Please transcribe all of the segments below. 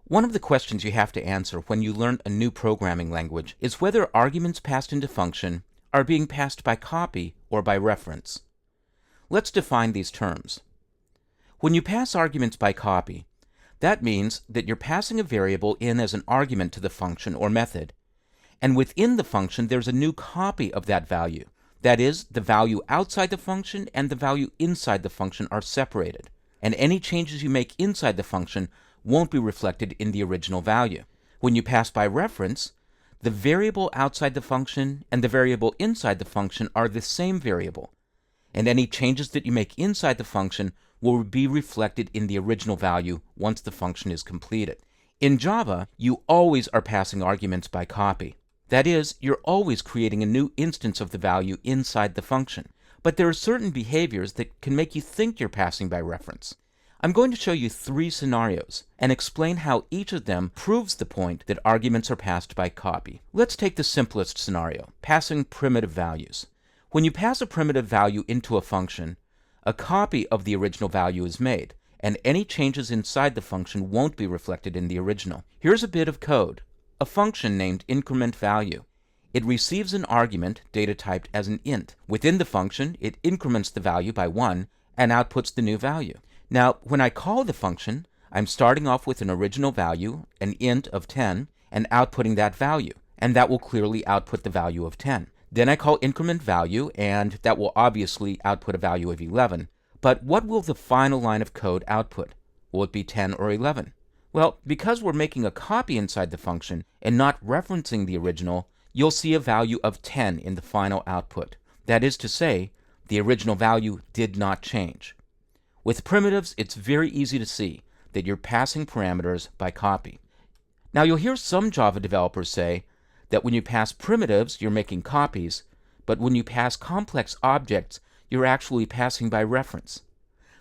One of the questions you have to answer when you learn a new programming language is whether arguments passed into function are being passed by copy or by reference. Let's define these terms. When you pass arguments by copy, that means that you're passing a variable in as an argument to the function or method, and within the function there's a new copy of that value. That is, the value outside the function and the value inside the function are separated, and any changes you make inside the function won't be reflected in the original value. When you pass by reference, the variable outside the function and the variable inside the function are the same variable, and any changes that you make inside the function will be reflected in the original value once the function is completed. In Java, you always are passing arguments by copy. That is, you're always creating a new instance of the value inside the function. But there are certain behaviors that can make you think you're passing by reference. I'm going to show you 3 scenarios and explain how each of them proves the point that arguments are passed by copy. Let's take the simplest scenario, passing primitive values. When you pass a primitive value into a function, a copy of the original value is made, and any changes inside the function won't be reflected in the original. Here's a bit of code, a function named increment_value. It receives an argument, data typed as an int. Within the function, it increments the value by 1 and outputs the new value. Now, when I call the function, I'm starting off with an original value, an int of 10, and outputting that value, and that will clearly output the value of 10. Then I call increment_value, and that will obviously output a value of 11. But what will the final line of code output? Will it be 10 or 11? Well, because we're making a copy inside the function and not referencing the original, you'll see a value of 10 in the final output. That is to say, the original value did not change. With primitives, it's very easy to see that you're passing parameters by copy. Now, you'll hear some Java developers say that when you pass primitives, you're making copies, but when you pass complex objects, you're actually passing by reference.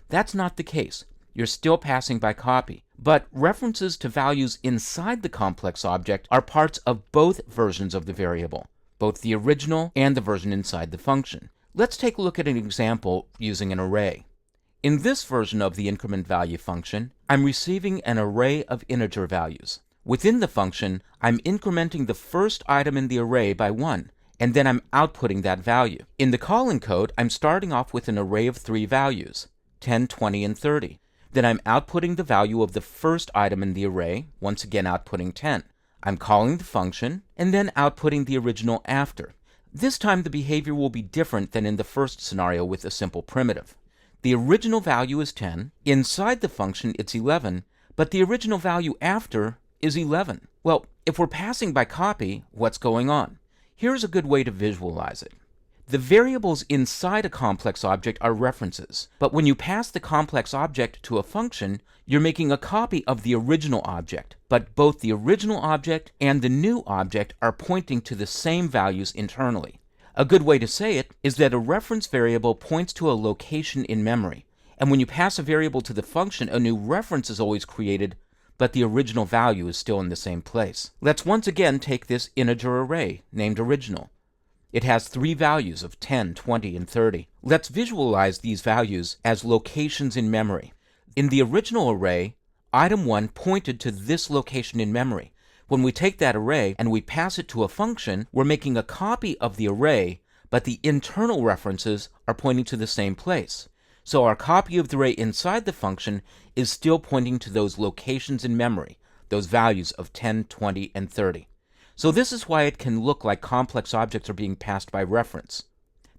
That's not the case. You're still passing by copy, but references to values inside the complex object are parts of both versions of the variable, both the original and the version inside the function. Let's take a look at an example using an array. In this version of the increment_value function, I'm receiving an array of integer values. Within the function, I'm incrementing the first item in the array by 1, and then I'm outputting that value. In the calling code, I'm starting off with an array of 3 values, 10, 20, and 30. Then I'm outputting the value of the first item in the array, once again outputting 10. I'm calling the function, and then outputting the original after. This time the behavior will be different than in the first scenario with a simple primitive. The original value is 10, inside the function it's 11, but the original value after is 11. Well, if we're passing by copy, what's going on? Here's a good way to visualize it. The variables inside a complex object are references, but when you pass the complex object to a function, you're making a copy of the original object, but both the original object and the new object are pointing to the same values internally. A good way to say it is that a reference variable points to a location in memory, and when you pass a variable to the function, a new reference is always created, but the original value is still in the same place. Let's once again take this integer array named original. It has 3 values of 10, 20, and 30. Let's visualize these values as locations in memory. In the original array, item 1 pointed to this location in memory. When we take that array and we pass it to a function, we're making a copy of the array, but the internal references are pointing to the same place. So our copy of the array inside the function is still pointing to those locations in memory, those values of 10, 20, and 30. So this is why it can look like complex objects are being passed by reference.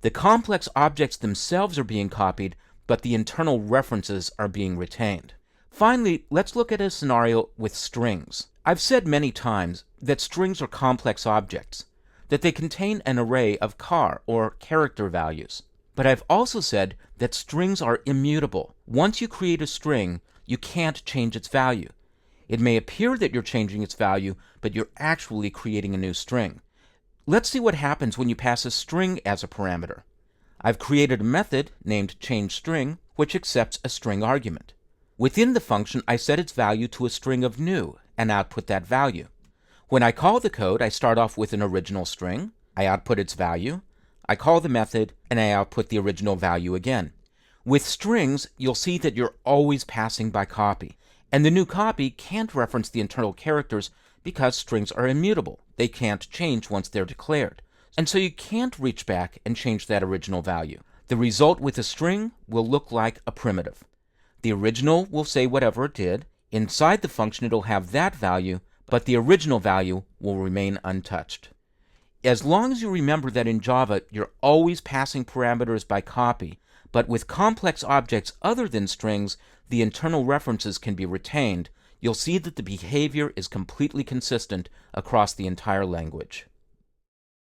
The complex objects themselves are being copied, but the internal references are being retained. Finally, let's look at a scenario with strings. I've said many times that strings are complex objects, that they contain an array of char or character values. But I've also said that strings are immutable. Once you create a string, you can't change its value. It may appear that you're changing its value, but you're actually creating a new string. Let's see what happens when you pass a string as a parameter. I've created a method named changeString, which accepts a string argument. Within the function, I set its value to a string of new and output that value. When I call the code, I start off with an original string, I output its value, I call the method, and I output the original value again. With strings, you'll see that you're always passing by copy, And the new copy can't reference the internal characters because strings are immutable. They can't change once they're declared. And so you can't reach back and change that original value. The result with a string will look like a primitive. The original will say whatever it did. Inside the function it'll have that value, but the original value will remain untouched. As long as you remember that in Java you're always passing parameters by copy, but with complex objects other than strings, the internal references can be retained, you'll see that the behavior is completely consistent across the entire language.